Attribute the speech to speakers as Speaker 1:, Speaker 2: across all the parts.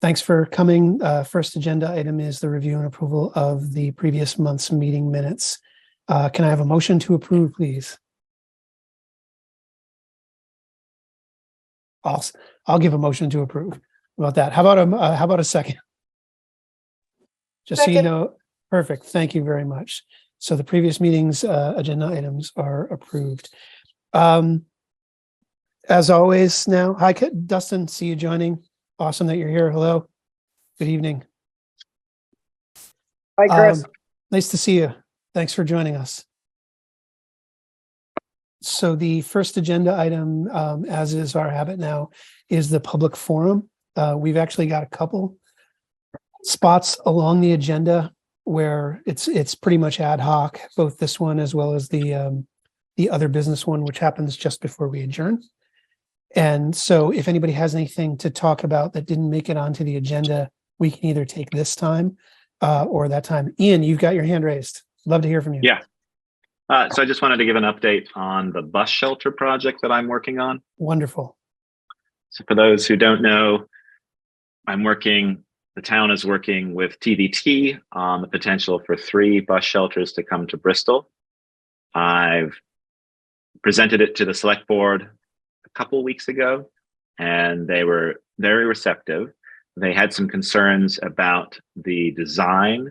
Speaker 1: Thanks for coming. First agenda item is the review and approval of the previous month's meeting minutes. Can I have a motion to approve, please? I'll give a motion to approve. How about that? How about a second? Just so you know, perfect. Thank you very much. So the previous meeting's agenda items are approved. As always now, hi, Dustin, see you joining. Awesome that you're here. Hello. Good evening.
Speaker 2: Hi, Chris.
Speaker 1: Nice to see you. Thanks for joining us. So the first agenda item, as is our habit now, is the public forum. We've actually got a couple spots along the agenda where it's pretty much ad hoc, both this one as well as the other business one, which happens just before we adjourn. And so if anybody has anything to talk about that didn't make it onto the agenda, we can either take this time or that time. Ian, you've got your hand raised. Love to hear from you.
Speaker 3: Yeah. So I just wanted to give an update on the bus shelter project that I'm working on.
Speaker 1: Wonderful.
Speaker 3: So for those who don't know, the town is working with TVT on the potential for 3 bus shelters to come to Bristol. I've presented it to the select board a couple weeks ago, and they were very receptive. They had some concerns about the design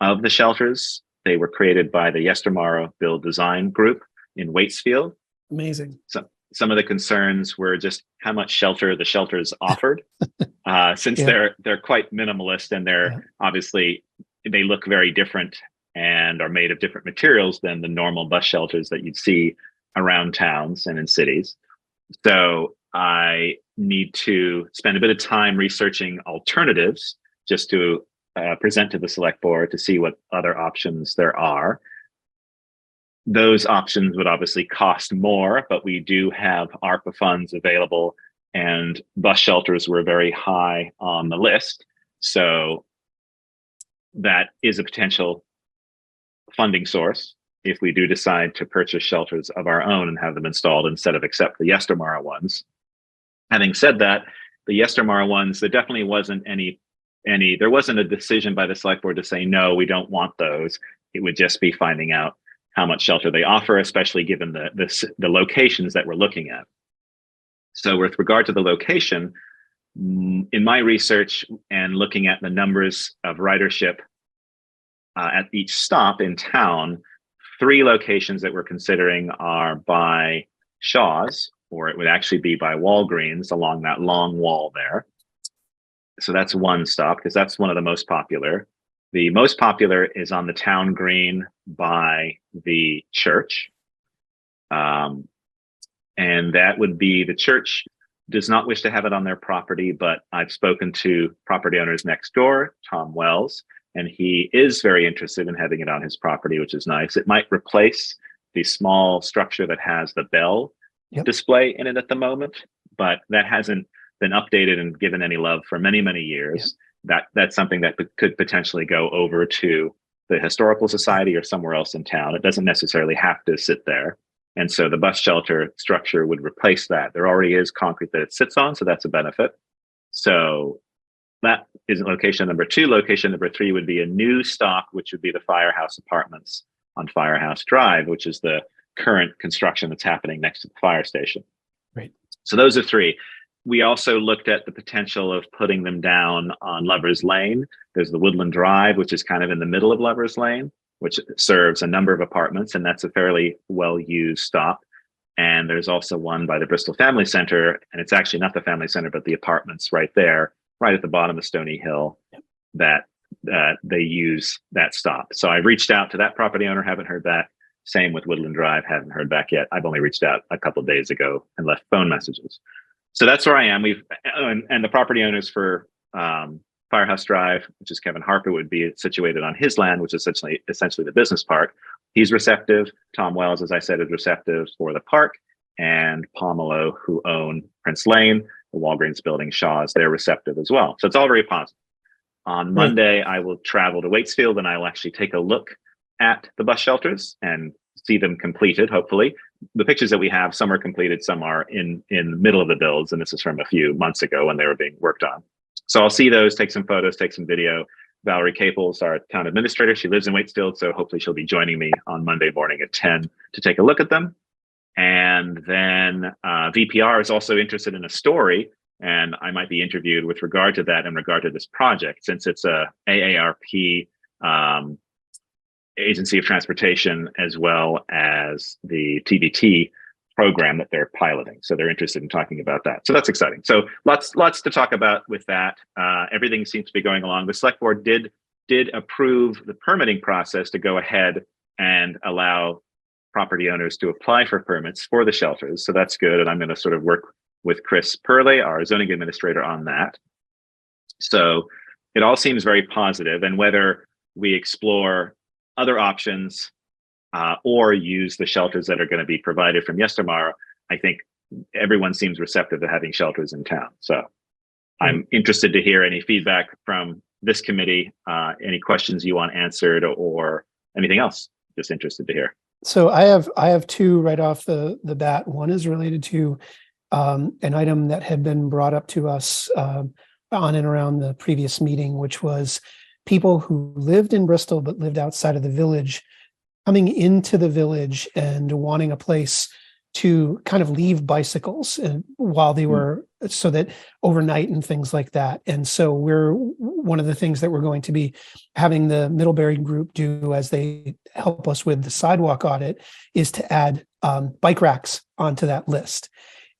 Speaker 3: of the shelters. They were created by the Yestermorrow Build Design Group in Waitsfield.
Speaker 1: Amazing.
Speaker 3: So some of the concerns were just how much shelter the shelters offered, since they're quite minimalist and obviously they look very different and are made of different materials than the normal bus shelters that you'd see around towns and in cities. So I need to spend a bit of time researching alternatives just to present to the select board to see what other options there are. Those options would obviously cost more, but we do have ARPA funds available, and bus shelters were very high on the list. So that is a potential funding source if we do decide to purchase shelters of our own and have them installed instead of accept the Yestermorrow ones. Having said that, the Yestermorrow ones, there definitely wasn't there wasn't a decision by the select board to say, no, we don't want those. It would just be finding out how much shelter they offer, especially given the locations that we're looking at. So with regard to the location, in my research and looking at the numbers of ridership at each stop in town, 3 locations that we're considering are by Shaw's, or it would actually be by Walgreens along that long wall there. So that's one stop because that's one of the most popular. The most popular is on the town green by the church. And that would be, the church does not wish to have it on their property, but I've spoken to property owners next door, Tom Wells, and he is very interested in having it on his property, which is nice. It might replace the small structure that has the bell display in it at the moment, but that hasn't been updated and given any love for many, many years. That's something that could potentially go over to the Historical Society or somewhere else in town. It doesn't necessarily have to sit there. And so the bus shelter structure would replace that. There already is concrete that it sits on, so that's a benefit. So that is location number 2. Location number 3 would be a new stop, which would be the Firehouse Apartments on Firehouse Drive, which is the current construction that's happening next to the fire station.
Speaker 1: Right.
Speaker 3: So those are 3. We also looked at the potential of putting them down on Lovers Lane. There's the Woodland Drive, which is kind of in the middle of Lovers Lane, which serves a number of apartments, and that's a fairly well-used stop. And there's also one by the Bristol Family Center, and it's actually not the Family Center, but the apartments right there, right at the bottom of Stony Hill, that they use that stop. So I reached out to that property owner, haven't heard back. Same with Woodland Drive, haven't heard back yet. I've only reached out a couple of days ago and left phone messages. So that's where I am. And the property owners for Firehouse Drive, which is Kevin Harper, would be situated on his land, which is essentially the business park. He's receptive. Tom Wells, as I said, is receptive for the park. And Pomelo, who own Prince Lane, the Walgreens building, Shaw's, they're receptive as well. So it's all very positive. On Monday, I will travel to Waitsfield and I will actually take a look at the bus shelters and see them completed, hopefully. The pictures that we have, some are completed, some are in the middle of the builds, and this is from a few months ago when they were being worked on. So I'll see those, take some photos, take some video. Valerie Caples, our town administrator, she lives in Waitsfield, so hopefully she'll be joining me on Monday morning at 10 to take a look at them. And then VPR is also interested in a story, and I might be interviewed with regard to that in regard to this project, since it's a AARP Agency of Transportation, as well as the TBT program that they're piloting. So they're interested in talking about that. So that's exciting. So lots to talk about with that. Everything seems to be going along. The select board did approve the permitting process to go ahead and allow property owners to apply for permits for the shelters. So that's good. And I'm going to sort of work with Chris Purley, our zoning administrator, on that. So it all seems very positive. And whether we explore other options or use the shelters that are going to be provided from Yestermar, I think everyone seems receptive to having shelters in town. So I'm interested to hear any feedback from this committee, any questions you want answered, or anything else. Just interested to hear.
Speaker 1: So I have two right off the bat. One is related to an item that had been brought up to us on and around the previous meeting, which was people who lived in Bristol but lived outside of the village coming into the village and wanting a place to kind of leave bicycles while they were, so that overnight and things like that. And so one of the things that we're going to be having the Middlebury group do as they help us with the sidewalk audit is to add bike racks onto that list.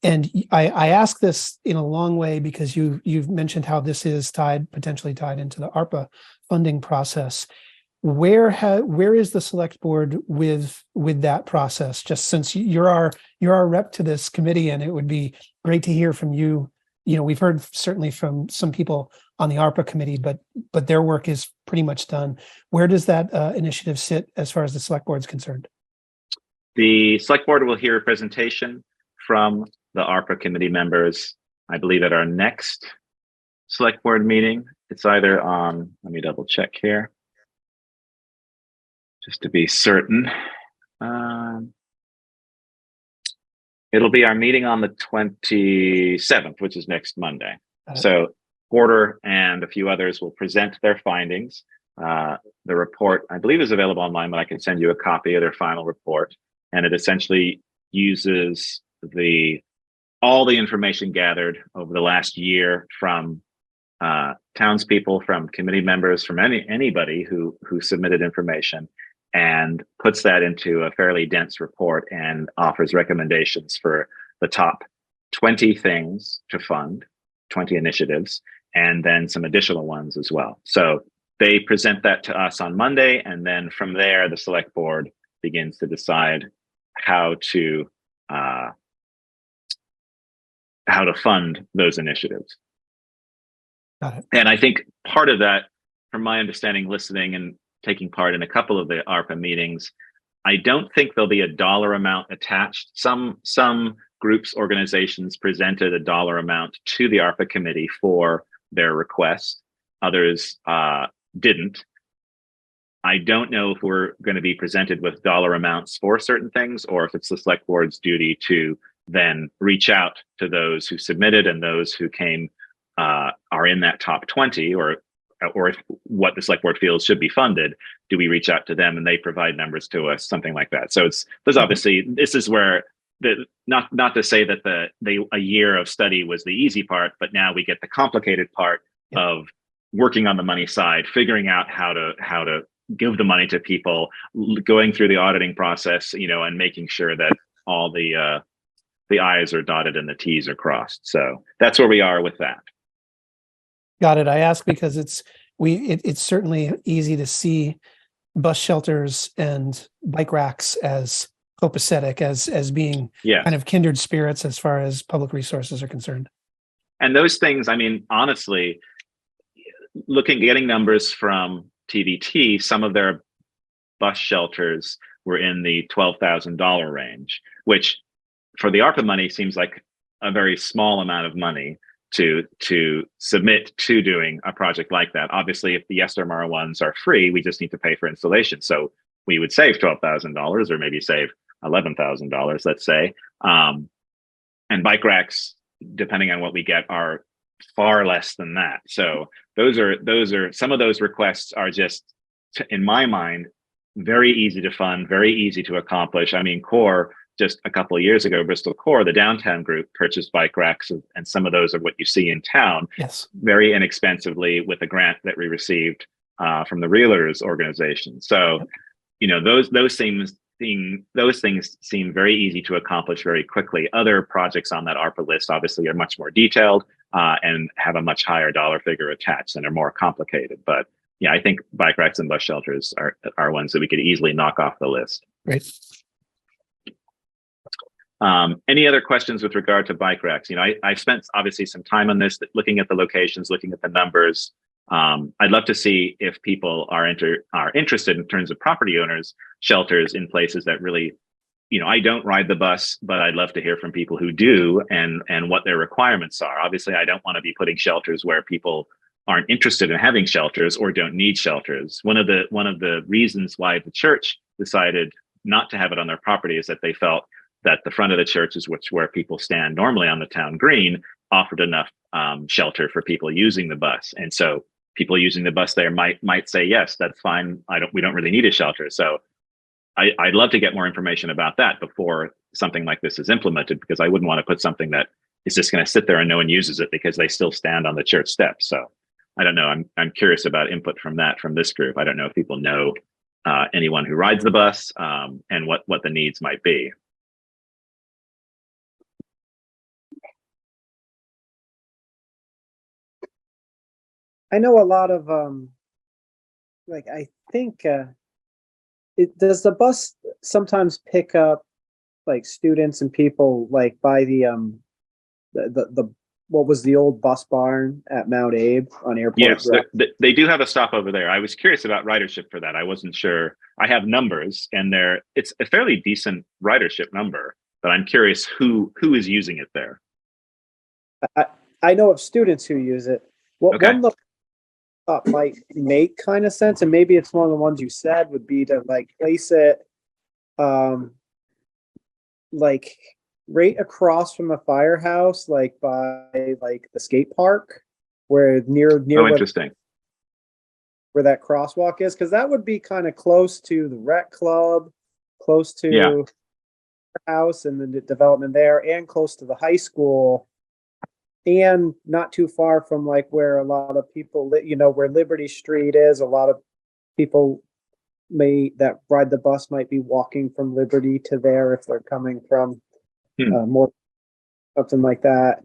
Speaker 1: And I ask this in a long way because you've mentioned how this is potentially tied into the ARPA funding process. Where is the select board with that process? Just since you're our rep to this committee, and it would be great to hear from you. You know, we've heard certainly from some people on the ARPA committee, but their work is pretty much done. Where does that initiative sit as far as the select board is concerned?
Speaker 3: The select board will hear a presentation from the ARPA committee members, I believe, at our next select board meeting. It's either on, let me double check here, just to be certain. It'll be our meeting on the 27th, which is next Monday. So Porter and a few others will present their findings. The report, I believe, is available online, but I can send you a copy of their final report. And it essentially uses all the information gathered over the last year from townspeople, from committee members, from anybody who submitted information, and puts that into a fairly dense report and offers recommendations for the top 20 things to fund, 20 initiatives, and then some additional ones as well. So they present that to us on Monday, and then from there, the select board begins to decide how to fund those initiatives.
Speaker 1: Got it.
Speaker 3: And I think part of that, from my understanding, listening and taking part in a couple of the ARPA meetings, I don't think there'll be a dollar amount attached. Some groups, organizations presented a dollar amount to the ARPA committee for their request. Others didn't. I don't know if we're going to be presented with dollar amounts for certain things, or if it's the select board's duty to then reach out to those who submitted and those who came are in that top 20, or if what the select board feels should be funded, do we reach out to them and they provide numbers to us, something like that. So there's obviously, this is where not to say that a year of study was the easy part, but now we get the complicated part of working on the money side, figuring out how to give the money to people, going through the auditing process, and making sure that all the I's are dotted and the T's are crossed. So that's where we are with that.
Speaker 1: Got it. I ask because it's certainly easy to see bus shelters and bike racks as copacetic, as being kind of kindred spirits as far as public resources are concerned.
Speaker 3: And those things, I mean, honestly, getting numbers from TVT, some of their bus shelters were in the $12,000 range, which for the ARPA money seems like a very small amount of money to submit to doing a project like that. Obviously, if the Yestermar ones are free, we just need to pay for installation. So we would save $12,000 or maybe save $11,000, let's say. And bike racks, depending on what we get, are far less than that. So those are some of those requests are just, in my mind, very easy to fund, very easy to accomplish. I mean, Core, just a couple of years ago, Bristol Core, the downtown group, purchased bike racks, and some of those are what you see in town,
Speaker 1: Yes.
Speaker 3: very inexpensively with a grant that we received from the Realtors organization. So, those things seem very easy to accomplish very quickly. Other projects on that ARPA list obviously are much more detailed and have a much higher dollar figure attached and are more complicated. But yeah, I think bike racks and bus shelters are ones that we could easily knock off the list.
Speaker 1: Great.
Speaker 3: Any other questions with regard to bike racks? I've spent obviously some time on this, looking at the locations, looking at the numbers. I'd love to see if people are interested in terms of property owners, shelters in places that really, I don't ride the bus, but I'd love to hear from people who do and what their requirements are. Obviously, I don't want to be putting shelters where people aren't interested in having shelters or don't need shelters. One of the reasons why the church decided not to have it on their property is that they felt that the front of the church is where people stand normally on the town green, offered enough shelter for people using the bus. And so people using the bus there might say, yes, that's fine. We don't really need a shelter. So I'd love to get more information about that before something like this is implemented, because I wouldn't want to put something that is just going to sit there and no one uses it because they still stand on the church steps. So I don't know. I'm curious about input from this group. I don't know if people know anyone who rides the bus and what the needs might be.
Speaker 2: I know a lot of I think does the bus sometimes pick up like students and people like by the what was the old bus barn at Mount Abe on Airport?
Speaker 3: Yes, they do have a stop over there. I was curious about ridership for that. I wasn't sure. I have numbers, and it's a fairly decent ridership number, but I'm curious who is using it there.
Speaker 2: I know of students who use it.
Speaker 3: Okay.
Speaker 2: One thought might make kind of sense, and maybe it's one of the ones you said, would be to like place it like right across from the firehouse, like by like the skate park, where near
Speaker 3: Interesting.
Speaker 2: where that crosswalk is, because that would be kind of close to the rec club, close to the house and the development there, and close to the high school, and not too far from like where a lot of people where Liberty Street is. A lot of people that ride the bus might be walking from Liberty to there if they're coming from more something like that.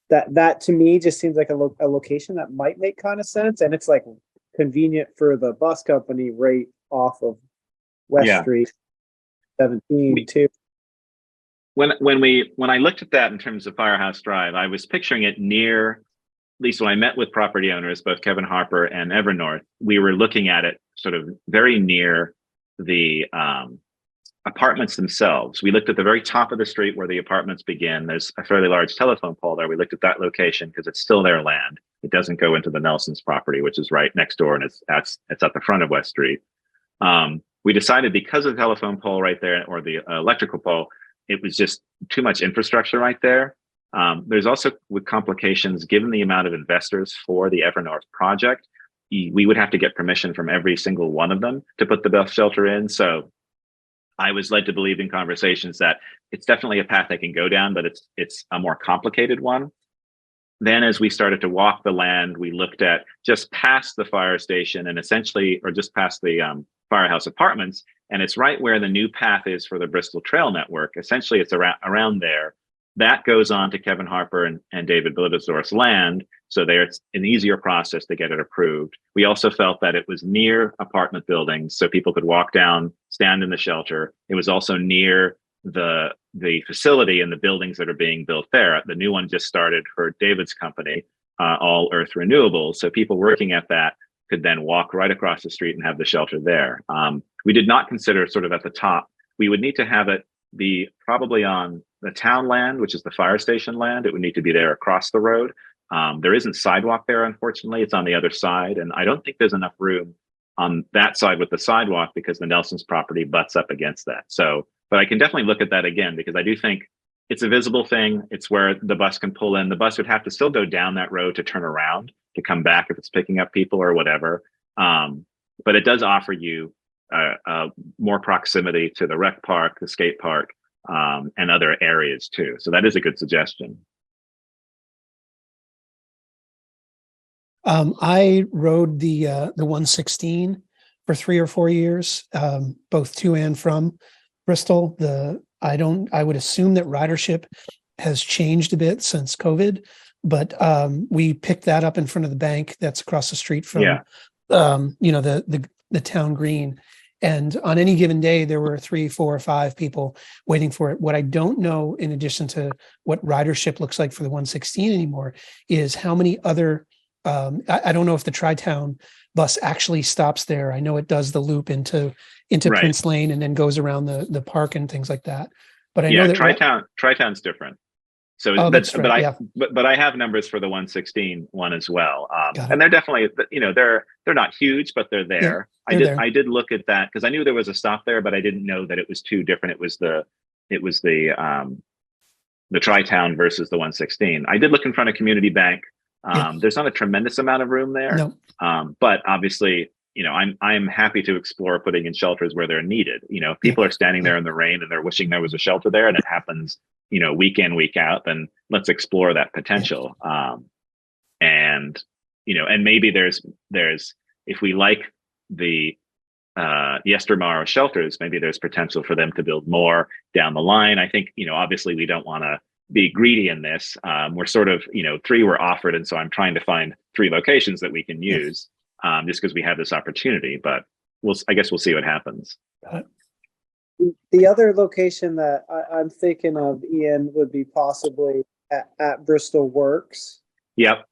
Speaker 2: That to me just seems like a location that might make kind of sense, and it's like convenient for the bus company right off of West Street 17 too.
Speaker 3: When I looked at that in terms of Firehouse Drive, I was picturing it near, at least when I met with property owners, both Kevin Harper and Evernorth, we were looking at it sort of very near the apartments themselves. We looked at the very top of the street where the apartments begin. There's a fairly large telephone pole there. We looked at that location because it's still their land. It doesn't go into the Nelson's property, which is right next door, and it's at the front of West Street. We decided because of the telephone pole right there, or the electrical pole, it was just too much infrastructure right there. There's also, with complications, given the amount of investors for the Evernorth project, we would have to get permission from every single one of them to put the bus shelter in. So I was led to believe in conversations that it's definitely a path they can go down, but it's a more complicated one. Then as we started to walk the land, we looked at just past the fire station and essentially, or just past the firehouse apartments, and it's right where the new path is for the Bristol Trail Network. Essentially, it's around there. That goes on to Kevin Harper and David Blittersdorf's land, so it's an easier process to get it approved. We also felt that it was near apartment buildings, so people could walk down, stand in the shelter. It was also near the facility and the buildings that are being built there. The new one just started for David's company, All Earth Renewables, so people working at that could then walk right across the street and have the shelter there. We did not consider sort of at the top. We would need to have it be probably on the town land, which is the fire station land. It would need to be there across the road. There isn't sidewalk there, unfortunately. It's on the other side. And I don't think there's enough room on that side with the sidewalk because the Nelson's property butts up against that. So, but I can definitely look at that again, because I do think it's a visible thing. It's where the bus can pull in. The bus would have to still go down that road to turn around to come back if it's picking up people or whatever. But it does offer you more proximity to the rec park, the skate park, and other areas too. So that is a good suggestion.
Speaker 1: I rode the 116 for 3 or 4 years, both to and from Bristol. I would assume that ridership has changed a bit since COVID, but we picked that up in front of the bank that's across the street from, the town green. And on any given day, there were 3, 4, or 5 people waiting for it. What I don't know, in addition to what ridership looks like for the 116 anymore, is how many other, I don't know if the Tri-Town bus actually stops there. I know it does the loop into
Speaker 3: Right.
Speaker 1: Prince Lane and then goes around the park and things like that. But I know
Speaker 3: Yeah,
Speaker 1: that
Speaker 3: Tri-Town's different. So,
Speaker 1: Oh, that's right,
Speaker 3: but I have numbers for the 116 one as well,
Speaker 1: Got it.
Speaker 3: and they're definitely, they're not huge, but they're there.
Speaker 1: They're
Speaker 3: I did look at that because I knew there was a stop there, but I didn't know that it was two different. It was the Tri-Town versus the 116. I did look in front of Community Bank. There's not a tremendous amount of room there,
Speaker 1: No.
Speaker 3: but obviously, I'm happy to explore putting in shelters where they're needed. If people are standing there in the rain and they're wishing there was a shelter there, and it happens, week in, week out, then let's explore that potential. And maybe there's if we like the Yestermorrow shelters, maybe there's potential for them to build more down the line. I think, obviously we don't want to be greedy in this. We're sort of, 3 were offered, and so I'm trying to find 3 locations that we can use. Just because we have this opportunity, but I guess we'll see what happens.
Speaker 2: The other location that I'm thinking of, Ian, would be possibly at Bristol Works.
Speaker 3: Yep.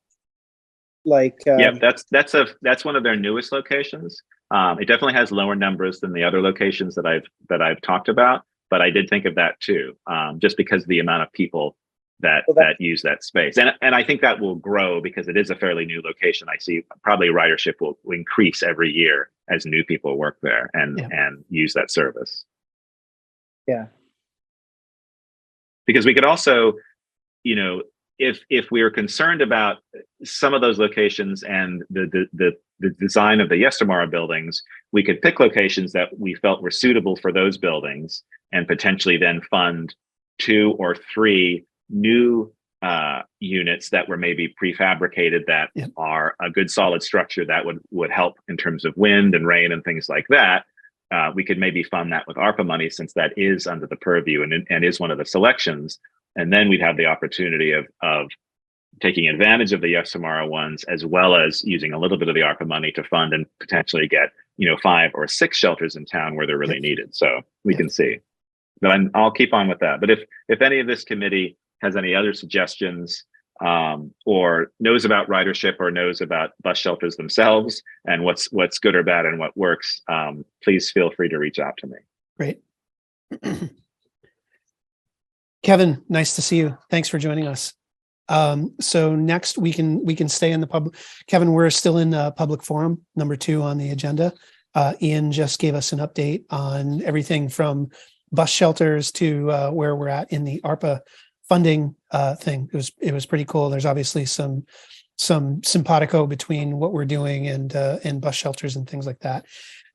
Speaker 2: Yep.
Speaker 3: That's one of their newest locations. It definitely has lower numbers than the other locations that I've talked about, but I did think of that too, just because of the amount of people that use that space. And I think that will grow because it is a fairly new location. I see probably ridership will increase every year as new people work there and use that service.
Speaker 2: Yeah.
Speaker 3: Because we could also, if we are concerned about some of those locations and the design of the Yestermorrow buildings, we could pick locations that we felt were suitable for those buildings and potentially then fund 2 or 3 new units that were maybe prefabricated that are a good solid structure that would help in terms of wind and rain and things like that. We could maybe fund that with ARPA money, since that is under the purview and is one of the selections. And then we'd have the opportunity of taking advantage of the Yestermorrow ones, as well as using a little bit of the ARPA money to fund and potentially get 5 or 6 shelters in town where they're really needed. So we can see. But I'll keep on with that. But if any of this committee has any other suggestions, or knows about ridership or knows about bus shelters themselves and what's good or bad and what works, please feel free to reach out to me.
Speaker 1: Great. Kevin, nice to see you. Thanks for joining us. So next we can stay in the public. Kevin, we're still in public forum number 2 on the agenda. Ian just gave us an update on everything from bus shelters to where we're at in the ARPA funding thing. It was pretty cool. There's obviously some simpatico between what we're doing and bus shelters and things like that.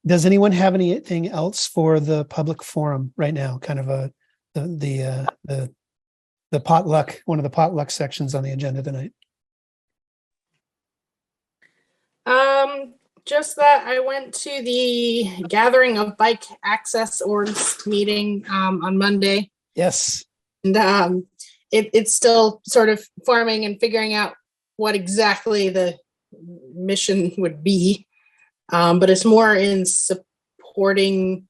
Speaker 1: Does anyone have anything else for the public forum right now? Kind of the potluck, one of the potluck sections on the agenda tonight.
Speaker 4: Just that I went to the gathering of bike access orgs meeting on Monday.
Speaker 1: Yes.
Speaker 4: And it's still sort of forming and figuring out what exactly the mission would be. But it's more in supporting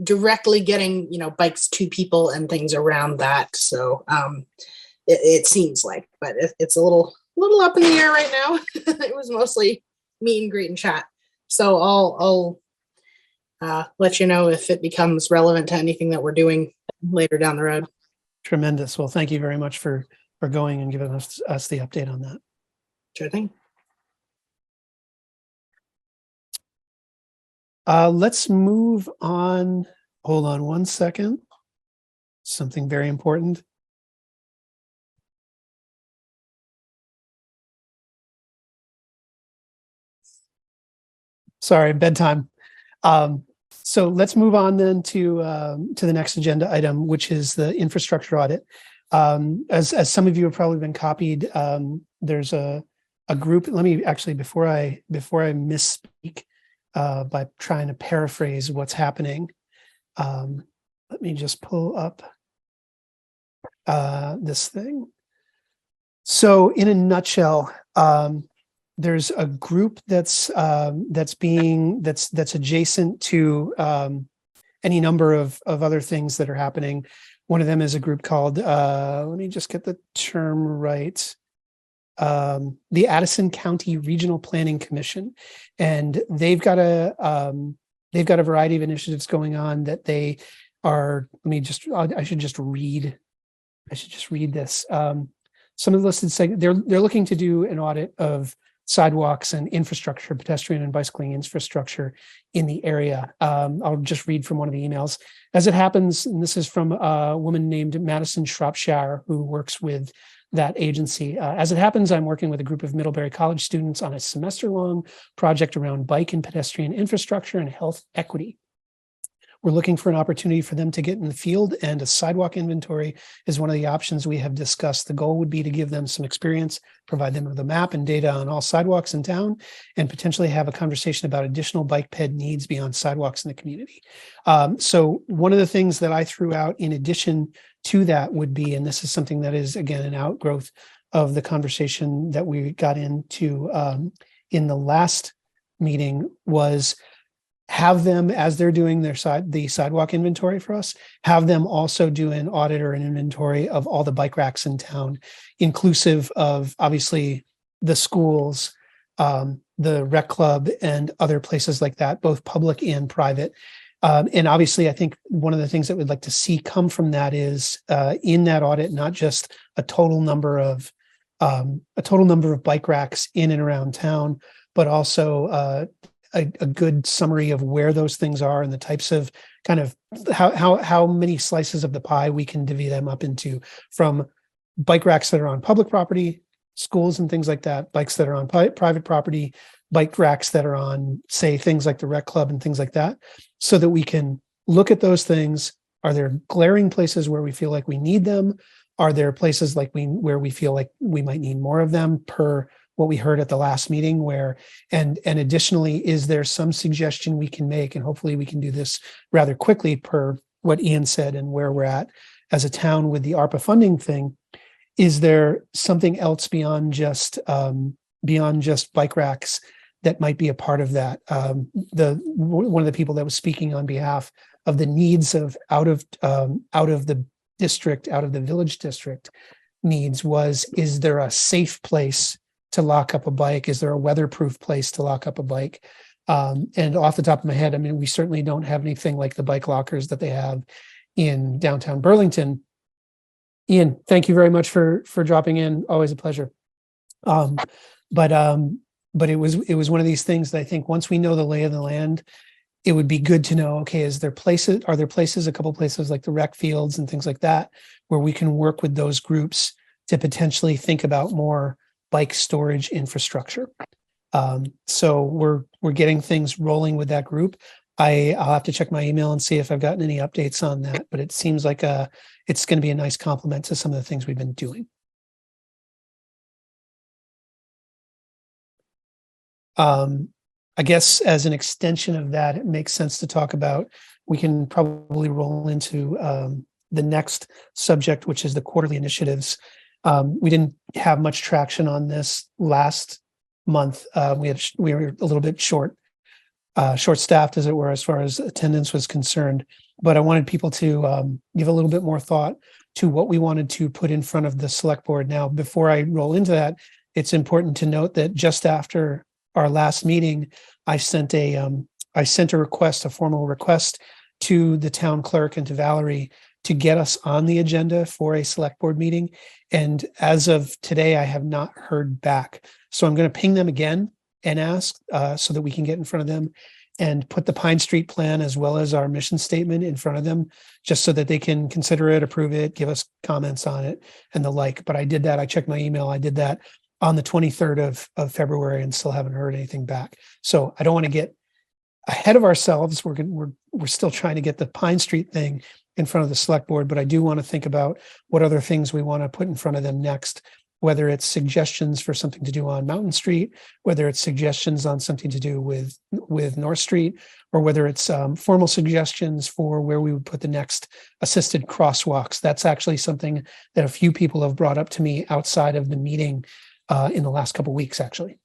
Speaker 4: directly getting, bikes to people and things around that. So it seems like, but it's a little up in the air right now. It was mostly meet and greet and chat. So I'll let you know if it becomes relevant to anything that we're doing later down the road.
Speaker 1: Tremendous. Well, thank you very much for going and giving us the update on that.
Speaker 4: Sure thing.
Speaker 1: Let's move on. Hold on one second. something very important. Sorry, bedtime. So let's move on then to the next agenda item, which is the infrastructure audit. As some of you have probably been copied, there's a group. Let me actually, before I misspeak by trying to paraphrase what's happening, let me just pull up this thing. So in a nutshell, there's a group that's adjacent to any number of other things that are happening. One of them is a group called, let me just get the term right, the Addison County Regional Planning Commission, and they've got a variety of initiatives going on that they are. I should just read this. Some of the listed segments, they're looking to do an audit of sidewalks and infrastructure, pedestrian and bicycling infrastructure in the area. I'll just read from one of the emails. As it happens, and this is from a woman named Madison Shropshire, who works with that agency. As it happens, I'm working with a group of Middlebury College students on a semester-long project around bike and pedestrian infrastructure and health equity. We're looking for an opportunity for them to get in the field, and a sidewalk inventory is one of the options we have discussed. The goal would be to give them some experience, provide them with a map and data on all sidewalks in town, and potentially have a conversation about additional bike ped needs beyond sidewalks in the community. So one of the things that I threw out in addition to that would be, and this is something that is, again, an outgrowth of the conversation that we got into in the last meeting, was have them, as they're doing the sidewalk inventory for us, have them also do an audit or an inventory of all the bike racks in town, inclusive of obviously the schools, the rec club, and other places like that, both public and private. And obviously, I think one of the things that we'd like to see come from that is in that audit, not just a total number of bike racks in and around town, but also a good summary of where those things are and the types of kind of how many slices of the pie we can divvy them up into, from bike racks that are on public property, schools and things like that, bikes that are on private property, bike racks that are on, say, things like the rec club and things like that, so that we can look at those things. Are there glaring places where we feel like we need them? Are there places where we feel like we might need more of them, per what we heard at the last meeting, and additionally, is there some suggestion we can make, and hopefully we can do this rather quickly per what Ian said and where we're at as a town with the ARPA funding thing. Is there something else beyond just bike racks that might be a part of that? One of the people that was speaking on behalf of the needs of out of the village district needs was, is there a safe place to lock up a bike? Is there a weatherproof place to lock up a bike? And off the top of my head, I mean, we certainly don't have anything like the bike lockers that they have in downtown Burlington. Ian, thank you very much for dropping in. Always a pleasure. But it was one of these things that I think once we know the lay of the land, it would be good to know, okay, are there places, a couple places like the rec fields and things like that, where we can work with those groups to potentially think about more bike storage infrastructure. So we're getting things rolling with that group. I'll have to check my email and see if I've gotten any updates on that, but it seems like it's going to be a nice complement to some of the things we've been doing. I guess as an extension of that, it makes sense to talk about, we can probably roll into the next subject, which is the quarterly initiatives. We didn't have much traction on this last month. We were a little bit short-staffed, as it were, as far as attendance was concerned. But I wanted people to give a little bit more thought to what we wanted to put in front of the select board. Now, before I roll into that, it's important to note that just after our last meeting, I sent a formal request to the town clerk and to Valerie to get us on the agenda for a select board meeting. And as of today, I have not heard back. So I'm going to ping them again and ask so that we can get in front of them and put the Pine Street plan as well as our mission statement in front of them, just so that they can consider it, approve it, give us comments on it and the like. But I did that. I checked my email. I did that on the 23rd of February and still haven't heard anything back. So I don't want to get ahead of ourselves. We're still trying to get the Pine Street thing in front of the select board, but I do want to think about what other things we want to put in front of them next, whether it's suggestions for something to do on Mountain Street, whether it's suggestions on something to do with North Street, or whether it's formal suggestions for where we would put the next assisted crosswalks. That's actually something that a few people have brought up to me outside of the meeting in the last couple of weeks, actually.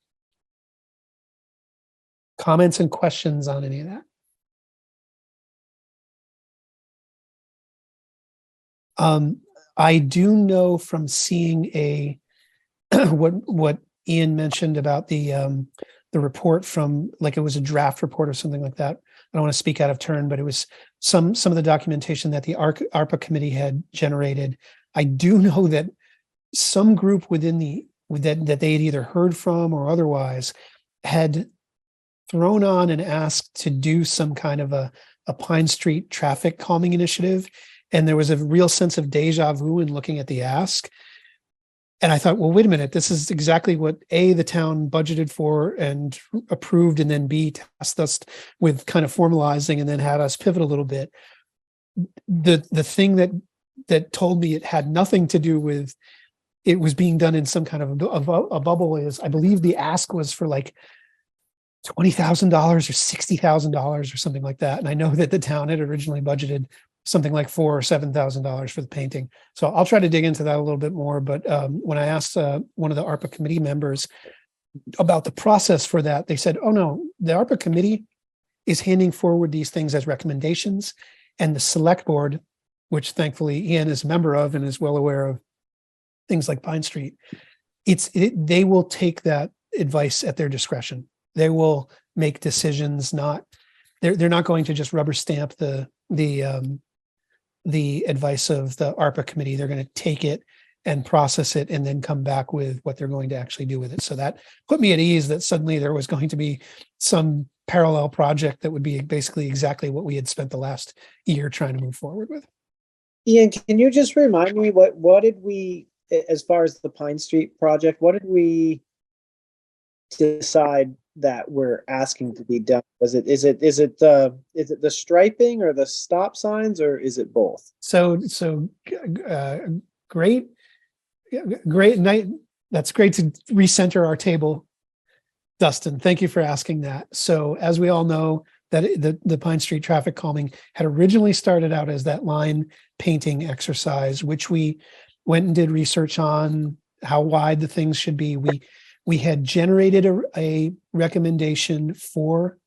Speaker 1: Comments and questions on any of that? I do know from seeing what Ian mentioned about the report from, like, it was a draft report or something like that. I don't want to speak out of turn, but it was some of the documentation that the ARPA committee had generated. I do know that some group within that they had either heard from or otherwise had thrown on and asked to do some kind of a Pine Street traffic calming initiative. And there was a real sense of deja vu in looking at the ask. And I thought, well, wait a minute, this is exactly what A, the town budgeted for and approved, and then B, tasked us with kind of formalizing and then had us pivot a little bit. The thing that told me it had nothing to do with it was being done in some kind of a bubble is, I believe the ask was for like $20,000 or $60,000 or something like that. And I know that the town had originally budgeted something like $4,000 or $7,000 for the painting. So I'll try to dig into that a little bit more. But when I asked one of the ARPA committee members about the process for that, they said, oh no, the ARPA committee is handing forward these things as recommendations, and the select board, which thankfully Ian is a member of and is well aware of things like Pine Street, they will take that advice at their discretion. They will make decisions, they're not going to just rubber stamp the advice of the ARPA committee. They're going to take it and process it and then come back with what they're going to actually do with it. So that put me at ease that suddenly there was going to be some parallel project that would be basically exactly what we had spent the last year trying to move forward with.
Speaker 2: Ian, can you just remind me what did we, as far as the Pine Street project, what did we decide that we're asking to be done? Is it the striping or the stop signs, or is it both?
Speaker 1: So great night. That's great to recenter our table, Dustin. Thank you for asking that. So as we all know, that the Pine Street traffic calming had originally started out as that line painting exercise, which we went and did research on how wide the things should be. We had generated a recommendation for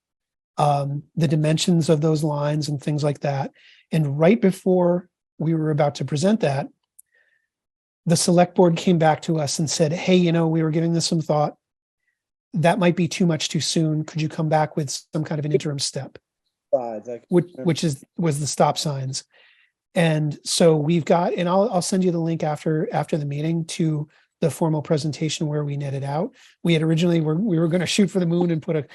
Speaker 1: the dimensions of those lines and things like that. And right before we were about to present that, the select board came back to us and said, hey, we were giving this some thought. That might be too much too soon. Could you come back with some kind of an interim step? Which was the stop signs. And so we've got, and I'll send you the link after the meeting to the formal presentation where we netted out. We had originally we were going to shoot for the moon and put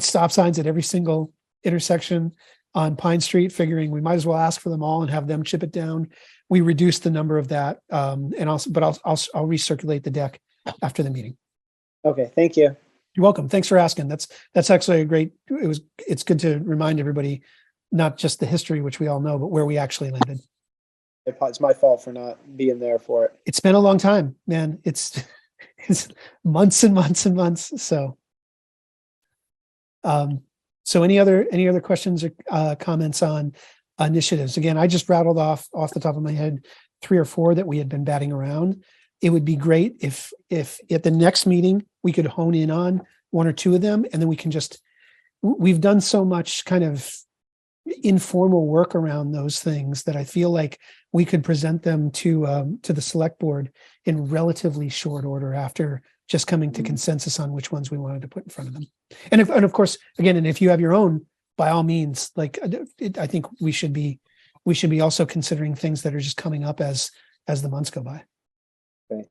Speaker 1: stop signs at every single intersection on Pine Street, figuring we might as well ask for them all and have them chip it down. We reduced the number of that, and I'll recirculate the deck after the meeting.
Speaker 2: Okay, thank you.
Speaker 1: You're welcome. Thanks for asking. That's actually it's good to remind everybody, not just the history, which we all know, but where we actually landed.
Speaker 2: It's my fault for not being there for it.
Speaker 1: It's been a long time, man. It's months and months and months. So any other questions or comments on initiatives? Again, I just rattled off the top of my head 3 or 4 that we had been batting around. It would be great if at the next meeting we could hone in on 1 or 2 of them, and then we've done so much kind of informal work around those things that I feel like we could present them to the select board in relatively short order after just coming to consensus on which ones we wanted to put in front of them. And of course, again, and if you have your own, by all means, I think we should be also considering things that are just coming up as the months go by.
Speaker 2: Right.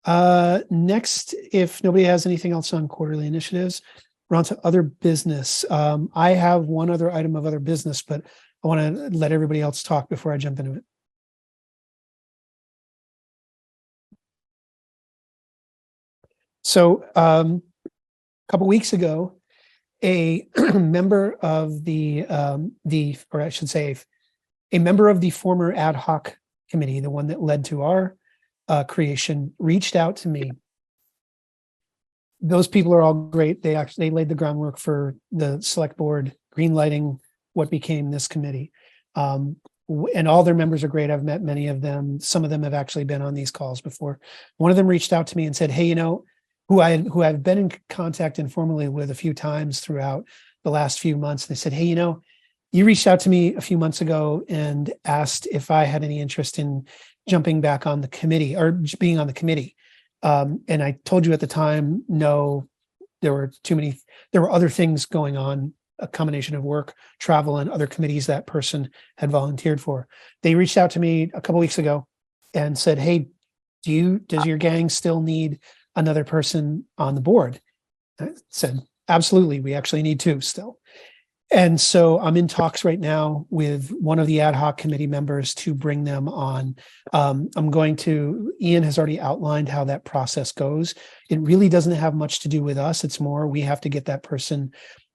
Speaker 1: Next, if nobody has anything else on quarterly initiatives, we're on to other business. I have one other item of other business, but I want to let everybody else talk before I jump into it. So, a couple weeks ago, a member of or I should say, a member of the former ad hoc committee, the one that led to our creation, reached out to me. Those people are all great. They laid the groundwork for the select board greenlighting what became this committee. And all their members are great. I've met many of them. Some of them have actually been on these calls before. One of them reached out to me and said, hey, who I've been in contact informally with a few times throughout the last few months. They said, hey, you reached out to me a few months ago and asked if I had any interest in jumping back on the committee or being on the committee. And I told you at the time, no, there were other things going on, a combination of work, travel, and other committees that person had volunteered for. They reached out to me a couple weeks ago and said, hey, does your gang still need another person on the board? I said, absolutely. We actually need two still. And so I'm in talks right now with one of the ad hoc committee members to bring them on. Ian has already outlined how that process goes. It really doesn't have much to do with us. It's more, we have to get that person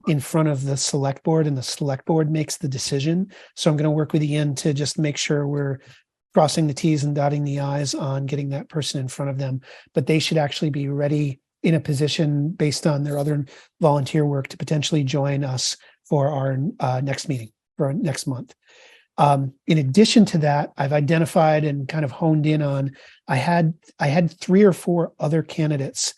Speaker 1: in front of the select board and the select board makes the decision. So I'm going to work with Ian to just make sure we're crossing the T's and dotting the I's on getting that person in front of them. But they should actually be ready in a position based on their other volunteer work to potentially join us for our next meeting for next month. In addition to that, I've identified and kind of honed in on, I had 3 or 4 other candidates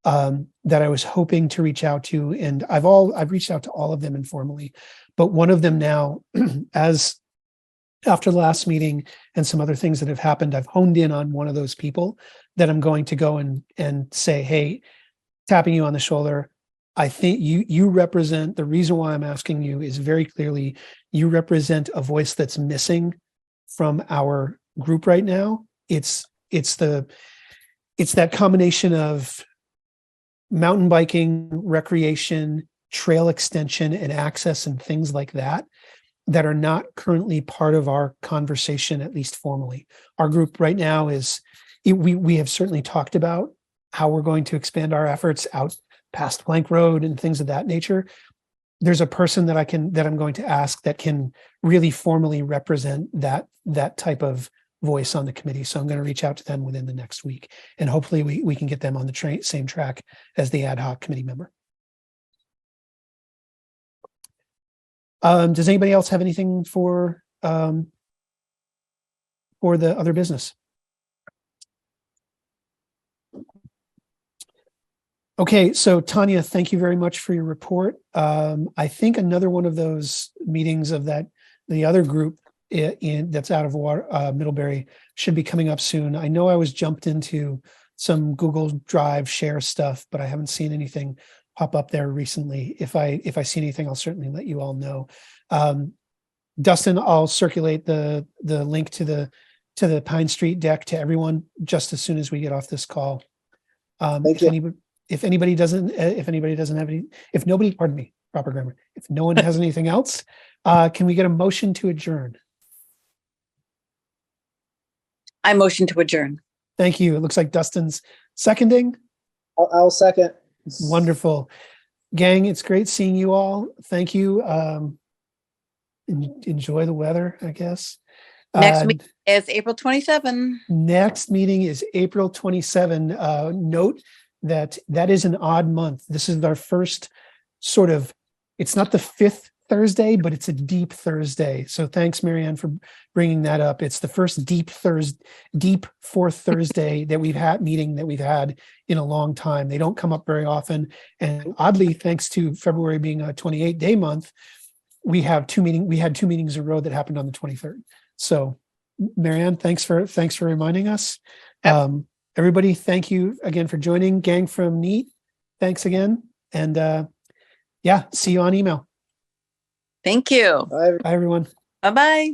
Speaker 1: that I was hoping to reach out to. And I've reached out to all of them informally, but one of them now, after the last meeting and some other things that have happened, I've honed in on one of those people that I'm going to go and say, hey, tapping you on the shoulder, I think you represent, the reason why I'm asking you is very clearly, you represent a voice that's missing from our group right now. It's that combination of mountain biking, recreation, trail extension, and access and things like that are not currently part of our conversation, at least formally. Our group right now we have certainly talked about how we're going to expand our efforts out past Plank Road and things of that nature. There's a person that I'm going to ask that can really formally represent that type of voice on the committee. So I'm going to reach out to them within the next week, and hopefully we can get them on the same track as the ad hoc committee member. Does anybody else have anything for the other business? Okay, so Tanya, thank you very much for your report. I think another one of those meetings of the other group that's out of Middlebury should be coming up soon. I know I was jumped into some Google Drive share stuff, but I haven't seen anything pop up there recently. If I see anything, I'll certainly let you all know. Dustin, I'll circulate the link to the Pine Street deck to everyone just as soon as we get off this call. If nobody if no one has anything else, can we get a motion to adjourn?
Speaker 5: I motion to adjourn.
Speaker 1: Thank you. It looks like Dustin's seconding.
Speaker 2: I'll second.
Speaker 1: Wonderful. Gang, it's great seeing you all. Thank you. Enjoy the weather, I guess.
Speaker 5: Next meeting is April 27.
Speaker 1: Next meeting is April 27. Note that is an odd month. This is our first it's not the 5th Thursday, but it's a deep Thursday. So thanks, Marianne, for bringing that up. It's the first deep fourth Thursday that we've had in a long time. They don't come up very often. And oddly, thanks to February being a 28-day month, we had 2 meetings in a row that happened on the 23rd. So Marianne, thanks for reminding us. Everybody, thank you again for joining. Gang from NEAT, thanks again. And see you on email.
Speaker 5: Thank you.
Speaker 2: Bye.
Speaker 1: Bye, everyone.
Speaker 5: Bye-bye.